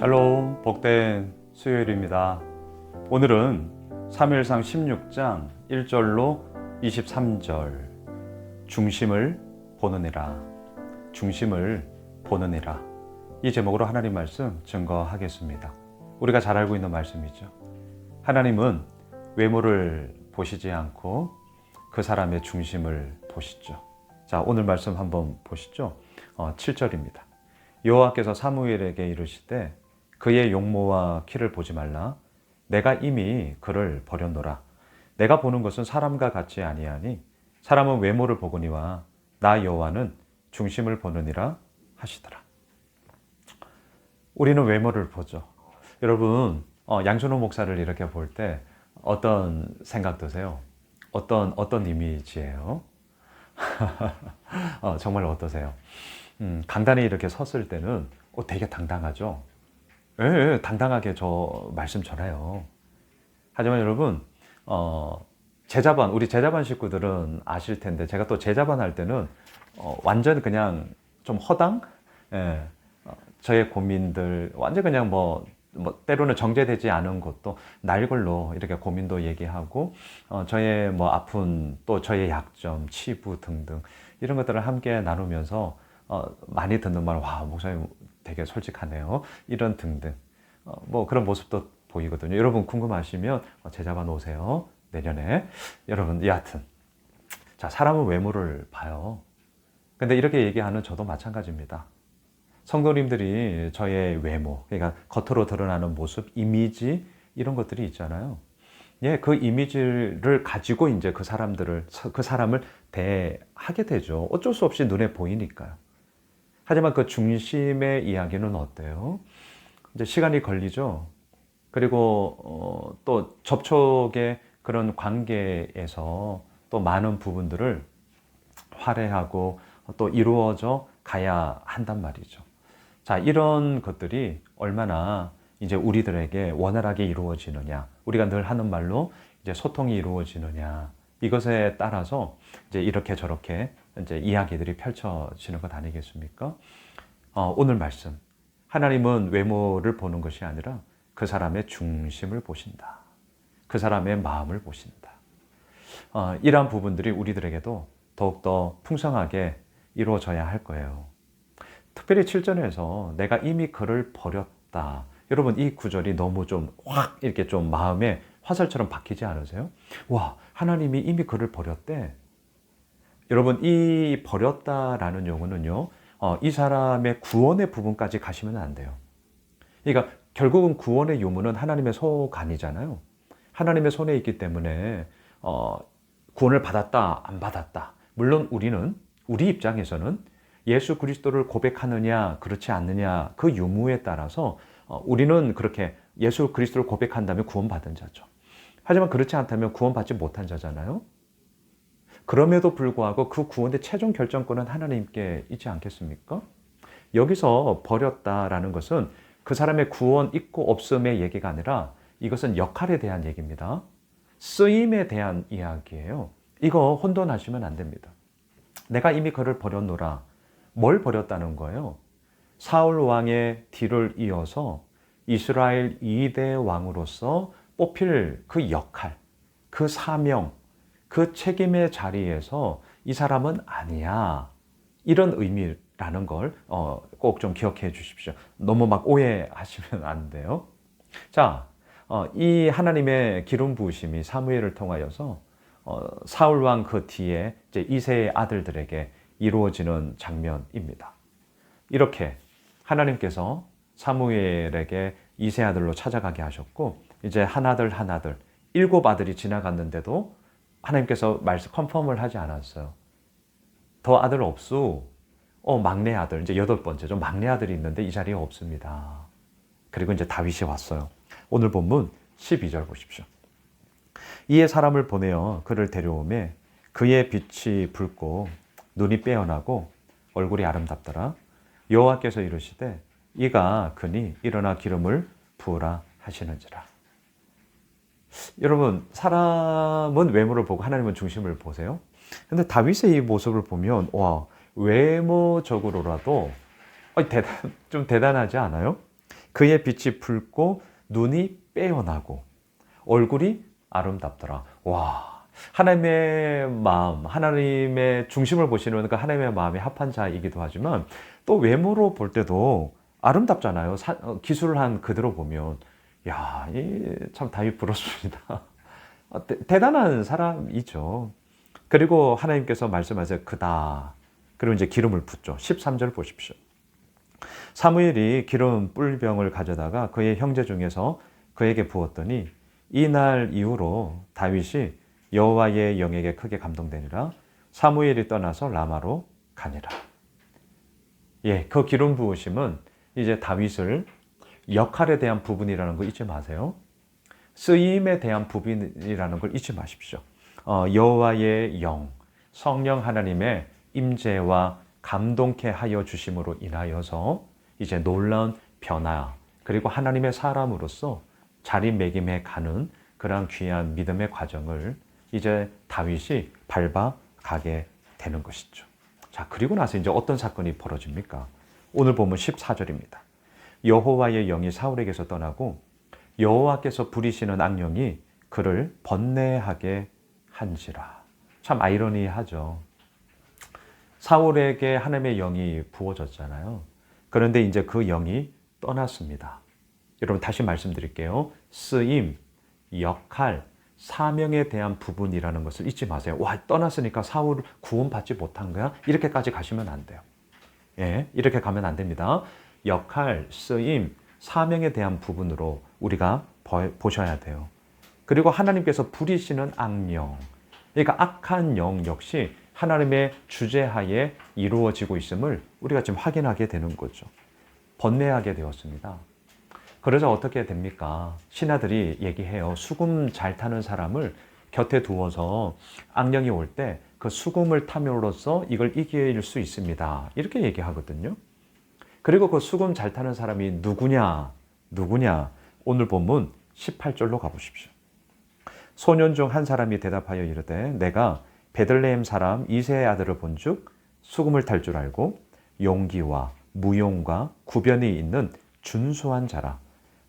샬롬, 복된 수요일입니다. 오늘은 사무엘상 16장 1절로 23절 중심을 보느니라, 중심을 보느니라, 이 제목으로 하나님 말씀 증거하겠습니다. 우리가 잘 알고 있는 말씀이죠. 하나님은 외모를 보시지 않고 그 사람의 중심을 보시죠. 자, 오늘 말씀 한번 보시죠. 7절입니다. 여호와께서 사무엘에게 이르시되 그의 용모와 키를 보지 말라. 내가 이미 그를 버렸노라. 내가 보는 것은 사람과 같지 아니하니 사람은 외모를 보거니와 나 여호와는 중심을 보느니라 하시더라. 우리는 외모를 보죠. 여러분, 양준호 목사를 이렇게 볼 때 어떤 생각 드세요? 어떤 이미지예요? 정말 어떠세요? 강단에 이렇게 섰을 때는 되게 당당하죠? 예, 당당하게 저 말씀 전해요. 하지만 여러분, 우리 제자반 식구들은 아실 텐데, 제가 또 제자반 할 때는 완전 그냥 좀 허당? 예, 저의 고민들, 완전 그냥 때로는 정제되지 않은 것도 날걸로 이렇게 고민도 얘기하고, 저의 아픈, 또 저의 약점, 치부 등등, 이런 것들을 함께 나누면서, 많이 듣는 말, 와, 목사님 되게 솔직하네요. 이런 등등. 그런 모습도 보이거든요. 여러분 궁금하시면 제자반 오세요. 내년에. 여러분, 여하튼. 자, 사람은 외모를 봐요. 근데 이렇게 얘기하는 저도 마찬가지입니다. 성도님들이 저의 외모, 그러니까 겉으로 드러나는 모습, 이미지, 이런 것들이 있잖아요. 예, 그 이미지를 가지고 이제 그 사람을 대하게 되죠. 어쩔 수 없이 눈에 보이니까요. 하지만 그 중심의 이야기는 어때요? 이제 시간이 걸리죠. 그리고 또 접촉의 그런 관계에서 또 많은 부분들을 활용하고 또 이루어져 가야 한단 말이죠. 자, 이런 것들이 얼마나 이제 우리들에게 원활하게 이루어지느냐, 우리가 늘 하는 말로 이제 소통이 이루어지느냐, 이것에 따라서 이제 이렇게 저렇게 이제 이야기들이 펼쳐지는 것 아니겠습니까? 오늘 말씀, 하나님은 외모를 보는 것이 아니라 그 사람의 중심을 보신다. 그 사람의 마음을 보신다. 이러한 부분들이 우리들에게도 더욱더 풍성하게 이루어져야 할 거예요. 특별히 7절에서 내가 이미 그를 버렸다. 여러분, 이 구절이 너무 좀 확 이렇게 좀 마음에 화살처럼 박히지 않으세요? 와, 하나님이 이미 그를 버렸대. 여러분, 이 버렸다라는 용어는요, 이 사람의 구원의 부분까지 가시면 안 돼요. 그러니까 결국은 구원의 유무는 하나님의 소관이잖아요. 하나님의 손에 있기 때문에 구원을 받았다, 안 받았다. 물론 우리 입장에서는 예수 그리스도를 고백하느냐, 그렇지 않느냐, 그 유무에 따라서 우리는 그렇게 예수 그리스도를 고백한다면 구원받은 자죠. 하지만 그렇지 않다면 구원받지 못한 자잖아요. 그럼에도 불구하고 그 구원의 최종 결정권은 하나님께 있지 않겠습니까? 여기서 버렸다라는 것은 그 사람의 구원 있고 없음의 얘기가 아니라 이것은 역할에 대한 얘기입니다. 쓰임에 대한 이야기예요. 이거 혼돈하시면 안 됩니다. 내가 이미 그를 버렸노라. 뭘 버렸다는 거예요? 사울 왕의 뒤를 이어서 이스라엘 2대 왕으로서 뽑힐 그 역할, 그 사명, 그 책임의 자리에서 이 사람은 아니야. 이런 의미라는 걸 꼭 좀 기억해 주십시오. 너무 오해하시면 안 돼요. 자, 이 하나님의 기름 부으심이 사무엘을 통하여서 사울 왕 그 뒤에 이제 이새의 아들들에게 이루어지는 장면입니다. 이렇게 하나님께서 사무엘에게 이새 아들로 찾아가게 하셨고, 이제 하나들 7 아들이 지나갔는데도 하나님께서 말씀 컨펌을 하지 않았어요. 더 아들 없수. 막내 아들, 이제 8번째죠. 막내 아들이 있는데 이 자리에 없습니다. 그리고 이제 다윗이 왔어요. 오늘 본문 12절 보십시오. 이에 사람을 보내어 그를 데려오매 그의 빛이 붉고 눈이 빼어나고 얼굴이 아름답더라. 여호와께서 이르시되 이가 그니 일어나 기름을 부으라 하시는지라. 여러분, 사람은 외모를 보고 하나님은 중심을 보세요. 근데 다윗의 이 모습을 보면 와, 외모적으로라도 좀 대단하지 않아요? 그의 빛이 붉고 눈이 빼어나고 얼굴이 아름답더라. 와, 하나님의 마음, 하나님의 중심을 보시는 그 하나님의 마음이 합한 자이기도 하지만 또 외모로 볼 때도 아름답잖아요. 기술한 그대로 보면. 야, 참 다윗 부럽습니다. 대단한 사람이죠. 그리고 하나님께서 말씀하세요. 그다. 그리고 이제 기름을 붓죠. 13절 보십시오. 사무엘이 기름 뿔병을 가져다가 그의 형제 중에서 그에게 부었더니 이날 이후로 다윗이 여호와의 영에게 크게 감동되니라. 사무엘이 떠나서 라마로 가니라. 예, 그 기름 부으심은 이제 다윗을 역할에 대한 부분이라는 거 잊지 마세요. 쓰임에 대한 부분이라는 걸 잊지 마십시오. 여호와의 영, 성령 하나님의 임재와 감동케 하여 주심으로 인하여서 이제 놀라운 변화, 그리고 하나님의 사람으로서 자리매김해 가는 그러한 귀한 믿음의 과정을 이제 다윗이 밟아가게 되는 것이죠. 자, 그리고 나서 이제 어떤 사건이 벌어집니까? 오늘 보면 14절입니다. 여호와의 영이 사울에게서 떠나고 여호와께서 부리시는 악령이 그를 번뇌하게 한지라. 참 아이러니하죠. 사울에게 하나님의 영이 부어졌잖아요. 그런데 이제 그 영이 떠났습니다. 여러분 다시 말씀드릴게요. 쓰임, 역할, 사명에 대한 부분이라는 것을 잊지 마세요. 와, 떠났으니까 사울 구원받지 못한 거야? 이렇게까지 가시면 안 돼요. 예, 이렇게 가면 안 됩니다. 역할, 쓰임, 사명에 대한 부분으로 우리가 보셔야 돼요. 그리고 하나님께서 부리시는 악령, 그러니까 악한 영 역시 하나님의 주재하에 이루어지고 있음을 우리가 지금 확인하게 되는 거죠. 번뇌하게 되었습니다. 그러자 어떻게 됩니까? 신하들이 얘기해요. 수금 잘 타는 사람을 곁에 두어서 악령이 올 때 그 수금을 탐으로써 이걸 이길 수 있습니다. 이렇게 얘기하거든요. 그리고 그 수금 잘 타는 사람이 누구냐? 오늘 본문 18절로 가보십시오. 소년 중 한 사람이 대답하여 이르되 내가 베들레헴 사람 이새의 아들을 본즉 수금을 탈 줄 알고 용기와 무용과 구변이 있는 준수한 자라.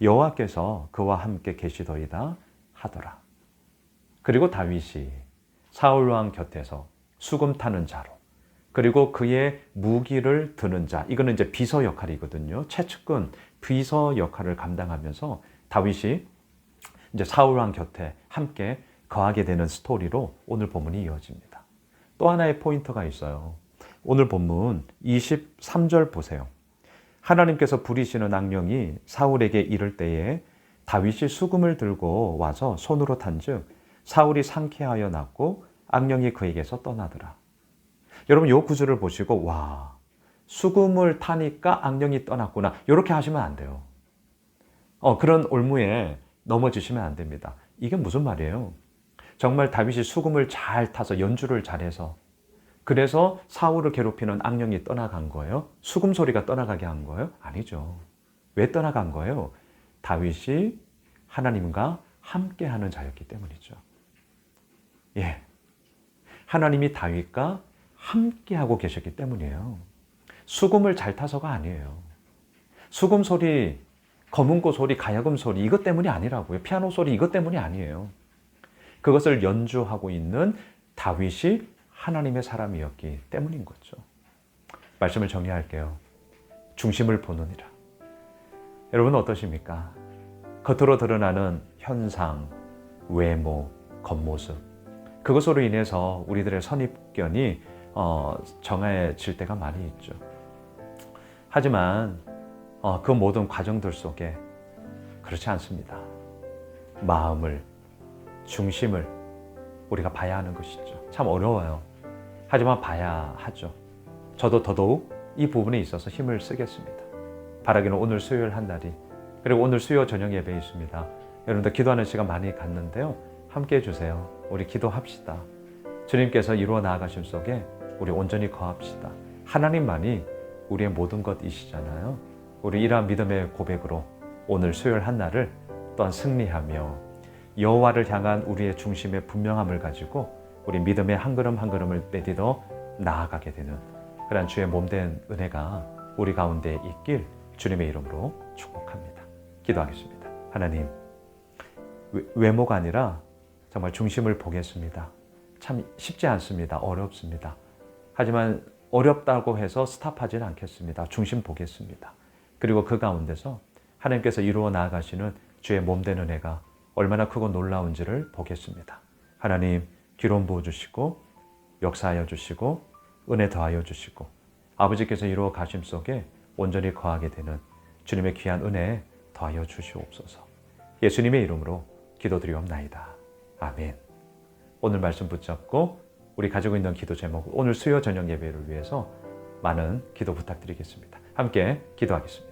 여호와께서 그와 함께 계시더이다 하더라. 그리고 다윗이 사울 왕 곁에서 수금 타는 자로, 그리고 그의 무기를 드는 자, 이거는 이제 비서 역할이거든요. 최측근 비서 역할을 감당하면서 다윗이 이제 사울 왕 곁에 함께 거하게 되는 스토리로 오늘 본문이 이어집니다. 또 하나의 포인트가 있어요. 오늘 본문 23절 보세요. 하나님께서 부리시는 악령이 사울에게 이를 때에 다윗이 수금을 들고 와서 손으로 탄즉 사울이 상쾌하여 났고 악령이 그에게서 떠나더라. 여러분 이 구절을 보시고 와, 수금을 타니까 악령이 떠났구나, 이렇게 하시면 안 돼요. 그런 올무에 넘어지시면 안 됩니다. 이게 무슨 말이에요? 정말 다윗이 수금을 잘 타서 연주를 잘해서 그래서 사울을 괴롭히는 악령이 떠나간 거예요? 수금 소리가 떠나가게 한 거예요? 아니죠. 왜 떠나간 거예요? 다윗이 하나님과 함께하는 자였기 때문이죠. 예, 하나님이 다윗과 함께하고 계셨기 때문이에요. 수금을 잘 타서가 아니에요. 수금 소리, 검은고 소리, 가야금 소리 이것 때문이 아니라고요. 피아노 소리 이것 때문이 아니에요. 그것을 연주하고 있는 다윗이 하나님의 사람이었기 때문인 거죠. 말씀을 정리할게요. 중심을 보느니라. 여러분 어떠십니까? 겉으로 드러나는 현상, 외모, 겉모습, 그것으로 인해서 우리들의 선입견이 정해질 때가 많이 있죠. 하지만 그 모든 과정들 속에 그렇지 않습니다. 마음을, 중심을 우리가 봐야 하는 것이죠. 참 어려워요. 하지만 봐야 하죠. 저도 더더욱 이 부분에 있어서 힘을 쓰겠습니다. 바라기는 오늘 수요일 한 날이, 그리고 오늘 수요 저녁 예배 있습니다. 여러분들 기도하는 시간 많이 갖는데요. 함께 해주세요. 우리 기도합시다. 주님께서 이루어 나아가심 속에 우리 온전히 거합시다. 하나님만이 우리의 모든 것이시잖아요. 우리 이러한 믿음의 고백으로 오늘 수요일 한 날을 또한 승리하며 여호와를 향한 우리의 중심의 분명함을 가지고 우리 믿음의 한 걸음 한 걸음을 내딛어 나아가게 되는 그런 주의 몸된 은혜가 우리 가운데 있길 주님의 이름으로 축복합니다. 기도하겠습니다. 하나님, 외모가 아니라 정말 중심을 보겠습니다. 참 쉽지 않습니다. 어렵습니다. 하지만 어렵다고 해서 스탑하지는 않겠습니다. 중심 보겠습니다. 그리고 그 가운데서 하나님께서 이루어 나아가시는 주의 몸된 은혜가 얼마나 크고 놀라운지를 보겠습니다. 하나님, 기름 부어주시고 역사하여 주시고 은혜 더하여 주시고 아버지께서 이루어 가심 속에 온전히 거하게 되는 주님의 귀한 은혜 더하여 주시옵소서. 예수님의 이름으로 기도드리옵나이다. 아멘. 오늘 말씀 붙잡고 우리 가지고 있는 기도 제목, 오늘 수요 저녁 예배를 위해서 많은 기도 부탁드리겠습니다. 함께 기도하겠습니다.